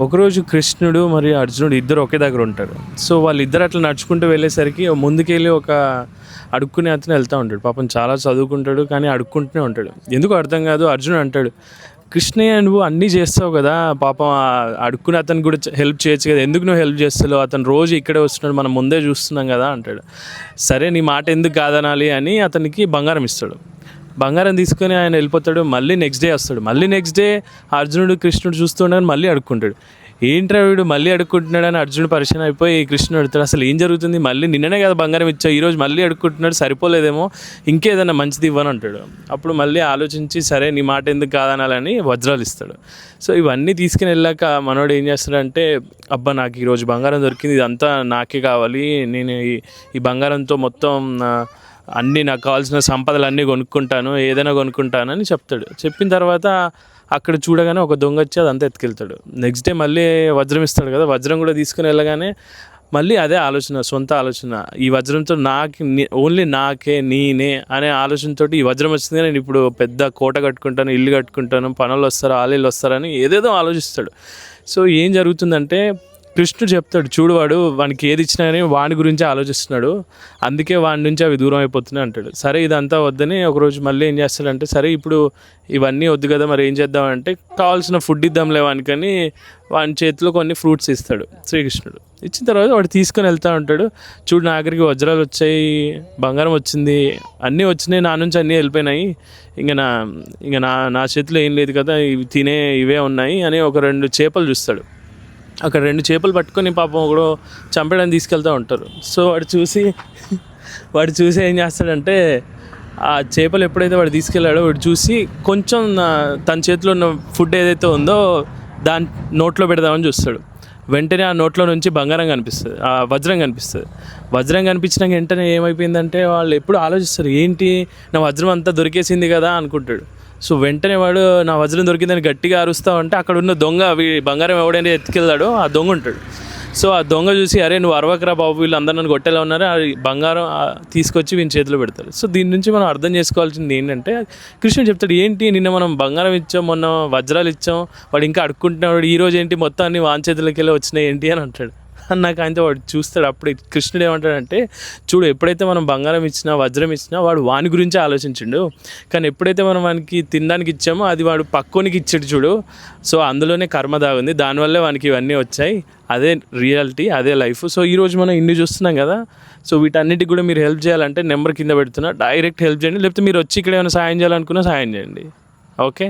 ఒకరోజు కృష్ణుడు మరియు అర్జునుడు ఇద్దరు ఒకే దగ్గర ఉంటారు. సో వాళ్ళిద్దరు అట్లా నడుచుకుంటూ వెళ్ళేసరికి ముందుకెళ్ళి ఒక అడుక్కునే అతను వెళ్తూ ఉంటాడు. పాపం చాలా చదువుకుంటాడు కానీ అడుక్కుంటూనే ఉంటాడు. ఎందుకో అర్థం కాదు. అర్జునుడు అంటాడు, కృష్ణయ్య నువ్వు అన్నీ చేస్తావు కదా, పాపం అడుక్కునే అతను కూడా హెల్ప్ చేయొచ్చు కదా, ఎందుకు నువ్వు హెల్ప్ చేస్తావు, అతను రోజు ఇక్కడే వస్తున్నాడు, మనం ముందే చూస్తున్నాం కదా అంటాడు. సరే నీ మాట ఎందుకు కాదనాలి అని అతనికి బంగారం ఇస్తాడు. బంగారం తీసుకొని ఆయన వెళ్ళిపోతాడు. మళ్ళీ నెక్స్ట్ డే వస్తాడు. మళ్ళీ నెక్స్ట్ డే అర్జునుడు కృష్ణుడు చూస్తుండగానే మళ్ళీ అడుక్కుంటాడు. ఏంట్రా వీడు మళ్ళీ అడుక్కుంటున్నాడు అని అర్జునుడు పరిచయం అయిపోయి కృష్ణుడు అడుగుతాడు, అసలు ఏం జరుగుతుంది, మళ్ళీ నిన్ననే కదా బంగారం ఇచ్చావు, ఈరోజు మళ్ళీ అడుక్కుంటున్నాడు, సరిపోలేదేమో, ఇంకేదన్నా మంచిది ఇవ్వను అంటాడు. అప్పుడు మళ్ళీ ఆలోచించి సరే నీ మాట ఎందుకు కాదనాలని వజ్రాలు ఇస్తాడు. సో ఇవన్నీ తీసుకుని వెళ్ళాక మనోడు ఏం చేస్తాడంటే, అబ్బా నాకు ఈరోజు బంగారం దొరికింది, ఇదంతా నాకే కావాలి, నేను ఈ బంగారంతో మొత్తం అన్నీ నాకు కావాల్సిన సంపదలు కొనుక్కుంటాను, ఏదైనా కొనుక్కుంటానని చెప్తాడు. చెప్పిన తర్వాత అక్కడ చూడగానే ఒక దొంగ వచ్చి అదంతా ఎత్తుకెళ్తాడు. నెక్స్ట్ డే మళ్ళీ వజ్రం ఇస్తాడు కదా, వజ్రం కూడా తీసుకుని వెళ్ళగానే మళ్ళీ అదే ఆలోచన, సొంత ఆలోచన, ఈ వజ్రంతో ఓన్లీ నాకే నేనే అనే ఆలోచనతో ఈ వజ్రం వచ్చింది, నేను ఇప్పుడు పెద్ద కోట కట్టుకుంటాను, ఇల్లు కట్టుకుంటాను, పనులు వస్తారు, ఆలీలు వస్తారని ఏదేదో ఆలోచిస్తాడు. సో ఏం జరుగుతుందంటే కృష్ణుడు చెప్తాడు, చూడు వానికి ఏది ఇచ్చినా కానీ వాని గురించి ఆలోచిస్తున్నాడు, అందుకే వాడి నుంచి అవి దూరం అయిపోతున్నాయి అంటాడు. సరే ఇదంతా వద్దని ఒకరోజు మళ్ళీ ఏం చేస్తాడంటే, సరే ఇప్పుడు ఇవన్నీ వద్దు కదా, మరి ఏం చేద్దామంటే కావాల్సిన ఫుడ్ ఇద్దాంలే వానికని వాని చేతిలో కొన్ని ఫ్రూట్స్ ఇస్తాడు శ్రీకృష్ణుడు. ఇచ్చిన తర్వాత వాడు తీసుకొని వెళ్తూ ఉంటాడు. చూడు నా దగ్గరికి వజ్రాలు వచ్చాయి, బంగారం వచ్చింది, అన్నీ వచ్చినాయి, నా నుంచి అన్నీ వెళ్ళిపోయినాయి, ఇంకా నా చేతిలో ఏం లేదు కదా, ఇవి తినే ఇవే ఉన్నాయి అని ఒక 2 చేపలు చూస్తాడు. అక్కడ 2 చేపలు పట్టుకొని పాపం ఒకడు చంపడానికి తీసుకెళ్తూ ఉంటారు. సో వాడు చూసి ఏం చేస్తాడంటే, ఆ చేపలు ఎప్పుడైతే వాడు తీసుకెళ్ళాడో వాడు చూసి కొంచెం తన చేతిలో ఉన్న ఫుడ్ ఏదైతే ఉందో దాని నోట్లో పెడదామని చూస్తాడు. వెంటనే ఆ నోట్లో నుంచి బంగారం కనిపిస్తుంది, ఆ వజ్రం కనిపిస్తుంది. వజ్రం కనిపించినాక వెంటనే ఏమైపోయిందంటే వాళ్ళు ఎప్పుడు ఆలోచిస్తారు, ఏంటి నా వజ్రం అంతా దొరికేసింది కదా అనుకుంటాడు. సో వెంటనే వాడు నా వజ్రం దొరికిందని గట్టిగా అరుస్తా ఉంటే అక్కడ ఉన్న దొంగ బంగారం ఎవడైనా ఎత్తుకెళ్తాడో ఆ దొంగ ఉంటాడు. సో ఆ దొంగ చూసి, అరే నువ్వు అరవకరా బాబు, వీళ్ళందరూ నన్ను కొట్టేలా ఉన్నారు, ఆ బంగారం తీసుకొచ్చి వీని చేతిలో పెడతాడు. సో దీని నుంచి మనం అర్థం చేసుకోవాల్సింది ఏంటంటే, కృష్ణుడు చెప్తాడు, ఏంటి నిన్న మనం బంగారం ఇచ్చాం, మొన్న వజ్రాలు ఇచ్చాం, వాడు ఇంకా అడుక్కుంటున్నాడు, ఈరోజు ఏంటి మొత్తం అన్ని వాని చేతులకి వెళ్ళి వచ్చినాయి ఏంటి అని అంటాడు. అన్నాక ఆయనతో వాడు చూస్తాడు. అప్పుడు కృష్ణుడు ఏమంటాడంటే, చూడు ఎప్పుడైతే మనం బంగారం ఇచ్చినా వజ్రం ఇచ్చినా వాడు వాని గురించే ఆలోచించిండు, కానీ ఎప్పుడైతే మనం వానికి తినడానికి ఇచ్చామో అది వాడు పక్కోనికి ఇచ్చాడు చూడు, సో అందులోనే కర్మ దాగుంది, దానివల్లే వానికి ఇవన్నీ వచ్చాయి, అదే రియాలిటీ, అదే లైఫ్. సో ఈరోజు మనం ఇన్ని చూస్తున్నాం కదా, సో వీటన్నిటికి కూడా మీరు హెల్ప్ చేయాలంటే నెంబర్ కింద పెడుతున్నా, డైరెక్ట్ హెల్ప్ చేయండి, లేకపోతే మీరు వచ్చి ఇక్కడ ఏమైనా సాయం చేయాలనుకున్నా సాయం చేయండి. ఓకే.